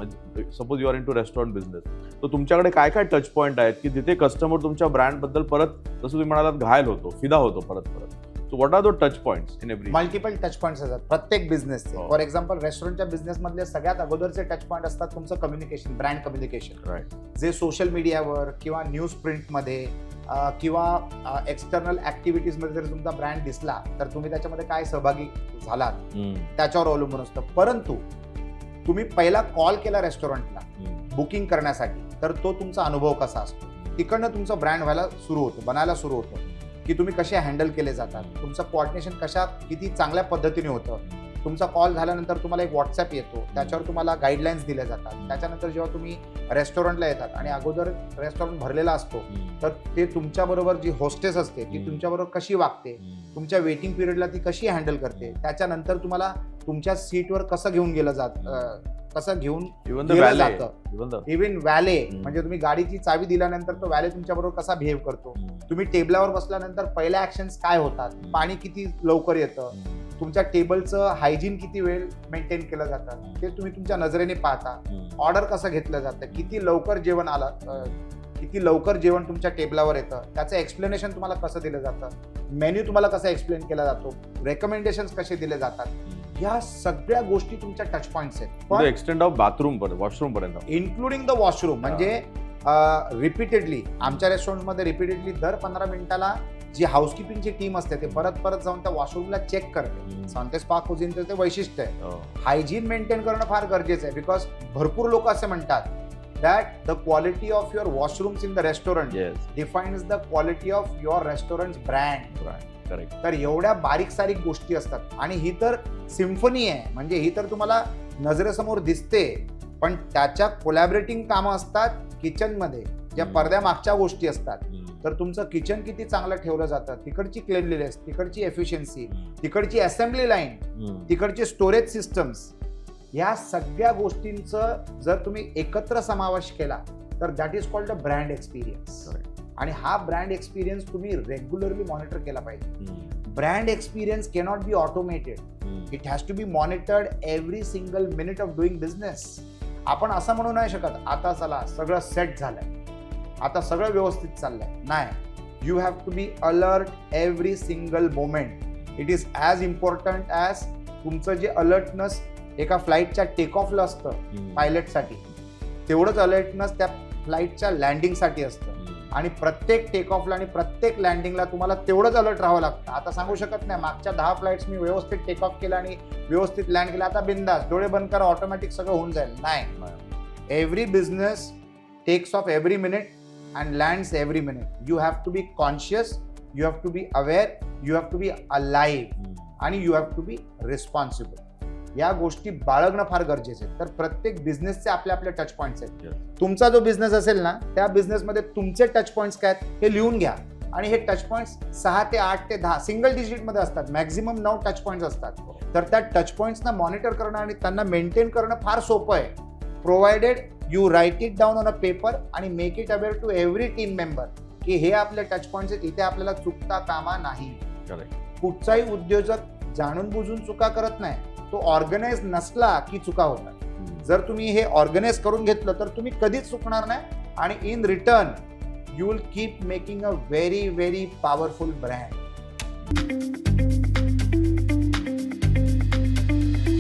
म्हणजे suppose you are into restaurant business, तर तुमच्याकडे काय काय टच पॉईंट आहेत की जिथे कस्टमर तुमच्या ब्रँडबद्दल परत, जसं तुम्ही म्हणालात, घायल होतो, फिदा होतो परत. So what are the touch points in every? Multiple touch points असतात प्रत्येक बिझनेसचे. हो. फॉर एक्झाम्पल रेस्टॉरंटच्या बिझनेसमधले सगळ्यात अगोदरचे टच पॉईंट असतात तुमचं कम्युनिकेशन, ब्रँड कम्युनिकेशन. राईट. जे सोशल मीडियावर किंवा न्यूज प्रिंटमध्ये किंवा एक्सटर्नल ऍक्टिव्हिटीजमध्ये जर तुमचा ब्रँड दिसला तर तुम्ही त्याच्यामध्ये काय सहभागी झालात त्याच्यावर अवलंबून असतं. परंतु तुम्ही पहिला कॉल केला रेस्टॉरंटला बुकिंग करण्यासाठी, तर तो तुमचा अनुभव कसा असतो, तिकडनं तुमचं ब्रँड व्हायला सुरू होतो, बनायला सुरू होतं की तुम्ही कसे हँडल केले जातात, तुमचं कोऑर्डिनेशन किती चांगल्या पद्धतीने होतं. तुमचा कॉल झाल्यानंतर तुम्हाला एक व्हॉट्सअप येतो, त्याच्यावर तुम्हाला गाईडलाईन्स दिल्या जातात. त्याच्यानंतर जेव्हा तुम्ही रेस्टॉरंटला येतात आणि अगोदर रेस्टॉरंट भरलेला असतो, तर ते तुमच्याबरोबर जी होस्टेस असते ती तुमच्याबरोबर कशी वागते, तुमच्या वेटिंग पिरियडला ती कशी हँडल करते, त्याच्यानंतर तुम्हाला तुमच्या सीटवर कसं घेऊन गेलं कसं घेऊन गेलं जातं. इव्हन वॅले म्हणजे तुम्ही गाडीची चावी दिल्यानंतर तो वॅले तुमच्याबरोबर कसा बिहेव करतो, तुम्ही टेबलावर बसल्यानंतर पहिल्या ऍक्शन्स काय होतात, पाणी किती लवकर येतं, तुमच्या टेबलचं हायजीन किती वेळ मेंटेन केलं जातं ते तुम्ही तुमच्या नजरेने पाहता. ऑर्डर कसं घेतलं जातं, किती लवकर जेवण आलं, किती लवकर जेवण तुमच्या टेबलावर येतं, त्याचं एक्सप्लेनेशन तुम्हाला कसं दिलं जातं, मेन्यू तुम्हाला कसा एक्सप्लेन केला जातो, रेकमेंडेशन्स कसे दिले जातात, या सगळ्या गोष्टी तुमच्या टच पॉईंट्स आहेत. पण एक्सटेंड ऑफ बाथरूम पर्यंत, वॉशरूम पर्यंत, इन्क्लुडिंग द वॉशरूम. म्हणजे रिपीटेडली आमच्या रेस्टॉरंटमध्ये रिपीटेडली दर 15 मिनिटाला जी हाऊसकीपिंगची टीम असते ते परत जाऊन त्या वॉशरूमला चेक करते. सांते स्पा कुझिनचं ते वैशिष्ट्य आहे. हायजीन मेंटेन करणं फार गरजेचं आहे, बिकॉज भरपूर लोक असे म्हणतात that the quality of your washrooms in the restaurant defines the quality of your restaurant brand. तर एवढ्या बारीक सारीक गोष्टी असतात आणि ही तर सिम्फनी आहे. म्हणजे ही तर तुम्हाला नजरेसमोर दिसते, पण त्याच्या कोलॅबरेटिंग कामं असतात किचनमध्ये, ज्या पडद्या मागच्या गोष्टी असतात. तर तुमचं किचन किती चांगलं ठेवलं जातं, तिकडची क्लेनलीनेस, तिकडची एफिशियन्सी, तिकडची असेंब्ली लाईन, तिकडचे स्टोरेज सिस्टम्स, या सगळ्या गोष्टींचं जर तुम्ही एकत्र समावेश केला तर that is called a brand experience. आणि हा ब्रँड एक्सपिरियन्स तुम्ही रेग्युलरली मॉनिटर केला पाहिजे. Brand experience cannot be automated, it has to be monitored every single minute of doing business. आपण असं म्हणू नाही शकत आता चला सगळं सेट झालंय, आता सगळं व्यवस्थित चाललंय. नाही, you have to be alert every single moment. It is as important as तुमचं जे अलर्टनेस एका फ्लाईटच्या टेक ऑफला असतं पायलटसाठी, तेवढंच अलर्टनेस त्या फ्लाईटच्या लँडिंगसाठी असतं. आणि प्रत्येक टेक ऑफला आणि प्रत्येक लँडिंगला तुम्हाला तेवढंच अलर्ट राहावं लागतं. आता सांगू शकत नाही मागच्या 10 फ्लाईट्स मी व्यवस्थित टेक ऑफ केला आणि व्यवस्थित लँड केला, आता बिंदास डोळे बंद करा ऑटोमॅटिक सगळं होऊन जाईल. नाही, every business text of every minute and lands every minute. You have to be conscious, you have to be aware, you have to be alive आणि you have to be responsible. या गोष्टी बाळगणं फार गरजेचं आहे. तर प्रत्येक बिझनेसचे आपले आपले टच पॉईंट्स आहेत. तुमचा जो बिझनेस असेल ना, त्या बिझनेसमध्ये तुमचे टच पॉईंट्स काय आहेत हे लिहून घ्या. आणि हे टच पॉईंट्स 6 ते 8 ते 10 सिंगल डिजिटमध्ये असतात, मॅक्झिमम 9 टच पॉईंट्स असतात. तर त्या टच पॉईंट्सना मॉनिटर करणं आणि त्यांना मेंटेन करणं फार सोपं आहे, provided you write it down on a paper आणि make it aware to every team member की हे आपले टच पॉईंट्स आहेत, इथे आपल्याला चुकता कामा नाही. कुठचाही उद्योजक जाणून बुजून चुका करत नाही, तो ऑर्गनाइज नसला की चुका होतात. जर तुम्ही हे ऑर्गनाइज करून घेतलं तर तुम्ही कधीच चुकणार नाही आणि in return you will keep making a very very powerful brand.